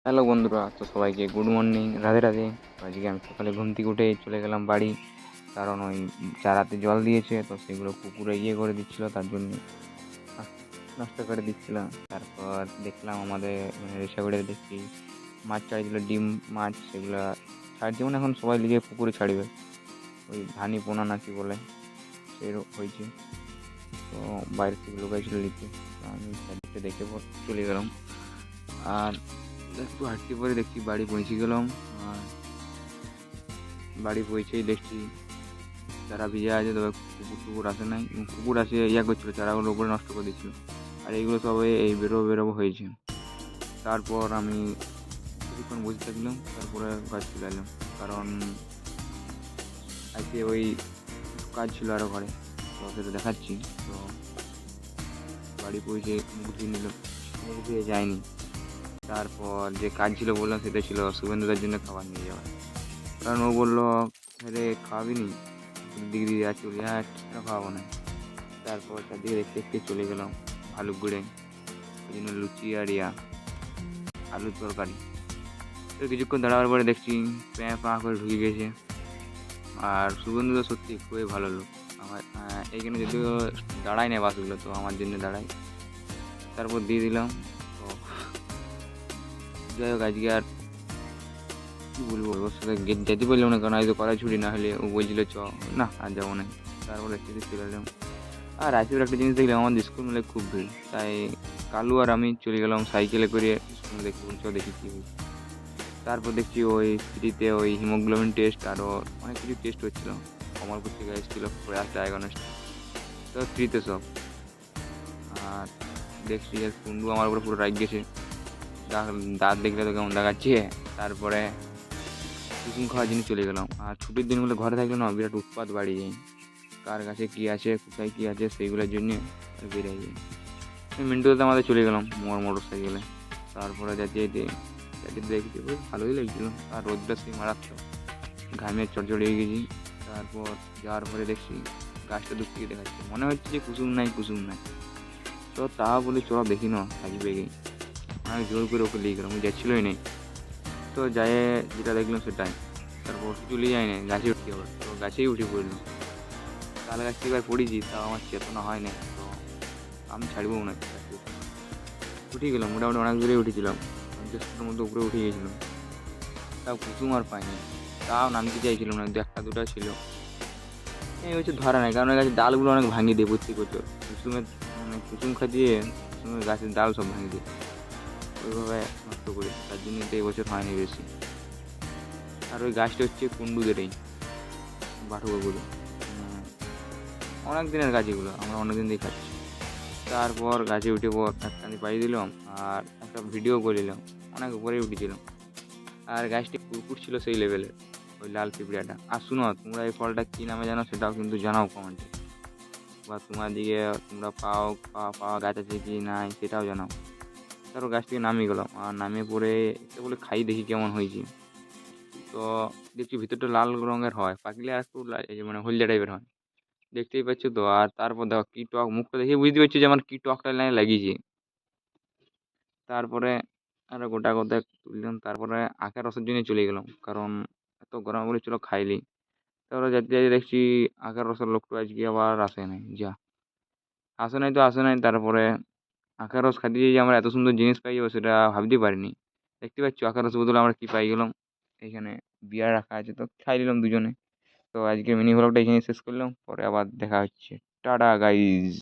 Hello বন্ধুরা, তো সবাইকে গুড মর্নিং, রাধে রাধে। তো আজকে আমি সকালে ঘুম থেকে উঠে চলে গেলাম বাড়ি, কারণ ওই চারাতে জল দিয়েছে, তো সেগুলো পুকুরে করে দিচ্ছিল, তার জন্য নষ্ট করে দিচ্ছিলাম। তারপর দেখলাম আমাদের মানে রেশাগুড়ে দেখছি মাছ ছাড়ছিল, ডিম মাছ, সেগুলো ছাড়ছে, মানে এখন সবাই লিগে পুকুরে ছাড়বে, ওই ধানি পোনা না কি বলে সেরকম হয়েছে। তো বাইরে থেকে লোক ছিল নিতে, তো আমি চারদিকটা দেখে পর চলে গেলাম। আর একটু হাঁটতে পরে দেখছি বাড়ি পৌঁছে গেলাম। আর বাড়ি পৌঁছেই দেখছি চারা ভিজে আছে, তবে কুকুর টুকুর আসে নাই, কুকুর আসে করছিল, চারাগুলো উপরে নষ্ট করে দিচ্ছিল। আর এইগুলো সবাই এই বেরোবো হয়েছে। তারপর আমি কিছুক্ষণ বসে থাকলাম, তারপরে গাছ চলে এলাম, কারণ আজকে ওই কাজ ছিল আরও ঘরে, তো সেটা দেখাচ্ছি। তো বাড়ি পৌঁছে মুখ ধুয়ে নিলাম, মুখ ধুয়ে যায়নি। তারপর যে কাজ ছিল বললাম, সেটা ছিল শুভেন্দুদার জন্য খাবার নিয়ে যাওয়া, কারণ ও বললো রে খাওয়াবি নি, ডিগ্রি আছে বলি, হ্যাঁ কেন খাওয়াবো না। তারপর চারদিকে দেখতে দেখতে চলে গেলাম ভালুকগুড়ে, ওই জন্য লুচি আর আলুর তরকারি। তো কিছুক্ষণ দাঁড়াবার পরে দেখছি প্যাঁ পা করে ঢুকে গেছে। আর সুগন্ধ তো সত্যি খুবই ভালো লোক। আমার এইখানে যদিও দাঁড়ায় না বাসগুলো, তো আমার জন্য দাঁড়ায়। তারপর দিয়ে দিলাম। তো যাই হোক, আজকে আর কী বলবো, ওর সাথে যেতে পারলাম না, কারণ আজ তো কড়াই ছুটি, না হলে ও বলছিল চ, না আর যাবো না। তারপরে একটু চলে এলাম। আর রাজপুর একটা জিনিস দেখলাম, আমাদের স্কুল মেলে খুব ভিড়, তাই কালু আর আমি চলে গেলাম সাইকেলে করে স্কুল দেখি, দেখি কী হয়েছে। তারপর দেখছি ওই ফ্রিতে ওই হিমোগ্লোবিন টেস্ট আরও অনেক কিছু টেস্ট হচ্ছিলো। কমলপুর থেকে এসেছিলো প্রয়াস ডায়াগনস্টিক, তো ফ্রিতে সব। আর দেখছি যে কুন্ডু আমার উপরে পুরো রাগ গেছে, দাঁত দেখলে তো কেমন দেখাচ্ছে। তারপরে কুসুম খাওয়ার জন্য চলে গেলাম। আর ছুটির দিনগুলো ঘরে থাকলে না বিরাট উৎপাত বাড়ি যায়, কার কাছে কী আছে কোথায় কী আছে সেইগুলোর জন্যে বেরিয়ে যায়। মিন্টুতে আমাদের চলে গেলাম মোটর সাইকেলে। তারপরে যেতে যেতে দেখছি বেশ ভালোই লাগছিলো, আর রোদটা সেই মারাত্মক, ঘামে চড়চড়িয়ে গেছি। তারপর যাওয়ার পরে দেখছি গাছটা দূর থেকে দেখাচ্ছে, মনে হচ্ছে যে কুসুম নাই কুসুম নাই। তো তা বলে চলো দেখি না থাকি বেগে, অনেক জোর করে ওকে লিয়ে গেলাম, যাচ্ছিলোই নেই। তো যাই যেটা দেখলাম সেটাই। তারপর চলে যায় না, গাছে উঠতে হবে, তো গাছেই উঠে পড়লাম। তাল গাছ থেকে এবার পড়েছি, তাও আমার চেতনা হয় না, তো আমি ছাড়বও না। উঠে গেলাম, মোটামুটি অনেক দূরে উঠেছিলাম, 50 ফুটের মধ্যে উপরে উঠে গিয়েছিলাম। তাও কুসুম আর পাইনি, তাও নামতে চাইছিলাম না, একটা দুটো ছিল। এই হচ্ছে ধরা নেই, কারণ গাছের ডালগুলো অনেক ভাঙিয়ে দিয়ে প্রত্যেক বছর কুসুমের, মানে কুসুম খাদিয়ে কুসুমের গাছের ডাল সব ভাঙিয়ে দিয়ে ওইভাবে নষ্ট করি, তার জন্য তো এই বছর হয়নি বেশি। আর ওই গাছটা হচ্ছে কুন্ডুদেরই, বাটুকাগুলো, অনেক দিনের গাছ এগুলো, আমরা অনেক দিন দিয়ে খাচ্ছি। তারপর গাছে উঠে পর একটানি পাই দিলাম, আর একটা ভিডিও করে নিলাম, অনেক উপরেই উঠেছিলাম। আর গাছটি কুরকুর ছিল সেই লেভেলের, ওই লাল পিঁপড়াটা। আর শুনো, তোমরা এই ফলটা কী নামে জানো সেটাও কিন্তু জানাও কমেন্টে, বা তোমার দিকে তোমরা পাওয়া গাছ আছে কি নাই সেটাও জানাও। তারপর গাছ থেকে নামিয়ে গেলাম, আর নামিয়ে পরে এটা বলে খাই দেখি কেমন হয়েছে। তো দেখছি ভিতরটা লাল রঙের হয়, পাকলে আর একটু এই যে মানে হলদে টাইপের হয়, দেখতেই পাচ্ছ তো। আর তারপর দেখো কী টক, মুখটা দেখে বুঝতে পারছি যে আমার কী টকটা লাগিয়েছে। তারপরে আরো গোটা কথা তুললাম, তারপরে আখের রসের জন্য চলে গেলাম, কারণ এত গরম বলে চলো খাইলি। তারপরে যেতে যেতে দেখছি আখের রসের লোকটা আজকে আবার আসে নাই, যা আসে নাই তো আসে নাই। তারপরে আখের রস খাইতে যে আমরা এত সুন্দর জিনিস পাই যাবো সেটা ভাবতে পারিনি। দেখতে পাচ্ছ আখের রসের বদলে আমরা কী পাই গেলাম, এখানে বিয়ার রাখা আছে, তো খাই নিলাম দুজনে। তো আজকে মিনি ভ্লগটা এখানে শেষ করলাম, পরে আবার দেখা হচ্ছে। Tata guys.